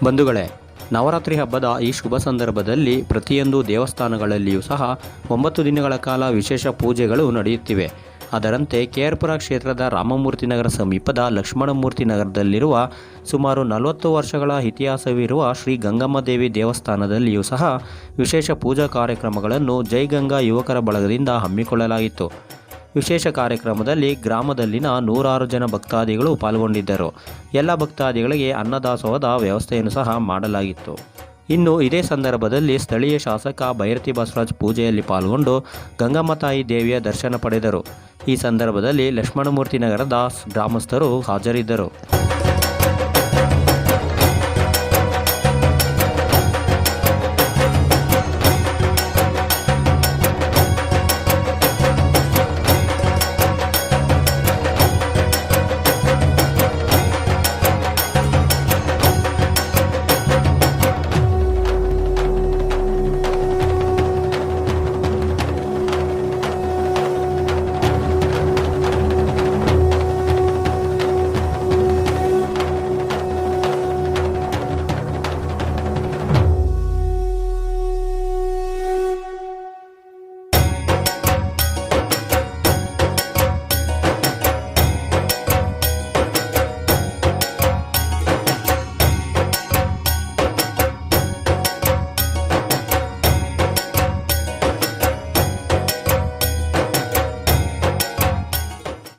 ಬಂಧುಗಳೇ, ನವರಾತ್ರಿ ಹಬ್ಬದ ಈ ಶುಭ ಸಂದರ್ಭದಲ್ಲಿ ಪ್ರತಿಯೊಂದು ದೇವಸ್ಥಾನಗಳಲ್ಲಿಯೂ ಸಹ 9 ದಿನಗಳ ಕಾಲ ವಿಶೇಷ ಪೂಜೆಗಳು ನಡೆಯುತ್ತಿವೆ. ಅದರಂತೆ ಕೆ.ಆರ್.ಪುರ ಕ್ಷೇತ್ರದ ರಾಮಮೂರ್ತಿ ನಗರ ಸಮೀಪದ ಲಕ್ಷ್ಮಣಮೂರ್ತಿ ನಗರದಲ್ಲಿರುವ ಸುಮಾರು 40 ವರ್ಷಗಳ ಇತಿಹಾಸವಿರುವ ಶ್ರೀ ಗಂಗಮ್ಮ ದೇವಿ ದೇವಸ್ಥಾನದಲ್ಲಿಯೂ ಸಹ ವಿಶೇಷ ಪೂಜಾ ಕಾರ್ಯಕ್ರಮಗಳನ್ನು ಜೈ ಗಂಗಾ ಯುವಕರ ಬಳಗದಿಂದ ಹಮ್ಮಿಕೊಳ್ಳಲಾಗಿತ್ತು. ವಿಶೇಷ ಕಾರ್ಯಕ್ರಮದಲ್ಲಿ ಗ್ರಾಮದಲ್ಲಿನ 106 ಜನ ಭಕ್ತಾದಿಗಳು ಪಾಲ್ಗೊಂಡಿದ್ದರು. ಎಲ್ಲ ಭಕ್ತಾದಿಗಳಿಗೆ ಅನ್ನದಾಸೋಹದ ವ್ಯವಸ್ಥೆಯನ್ನು ಸಹ ಮಾಡಲಾಗಿತ್ತು. ಇನ್ನು ಇದೇ ಸಂದರ್ಭದಲ್ಲಿ ಸ್ಥಳೀಯ ಶಾಸಕ ಭೈರತಿ ಬಸವರಾಜ್ ಪೂಜೆಯಲ್ಲಿ ಪಾಲ್ಗೊಂಡು ಗಂಗಮ್ಮ ತಾಯಿ ದೇವಿಯ ದರ್ಶನ ಪಡೆದರು. ಈ ಸಂದರ್ಭದಲ್ಲಿ ಲಕ್ಷ್ಮಣಮೂರ್ತಿ ನಗರದ ಗ್ರಾಮಸ್ಥರು ಹಾಜರಿದ್ದರು.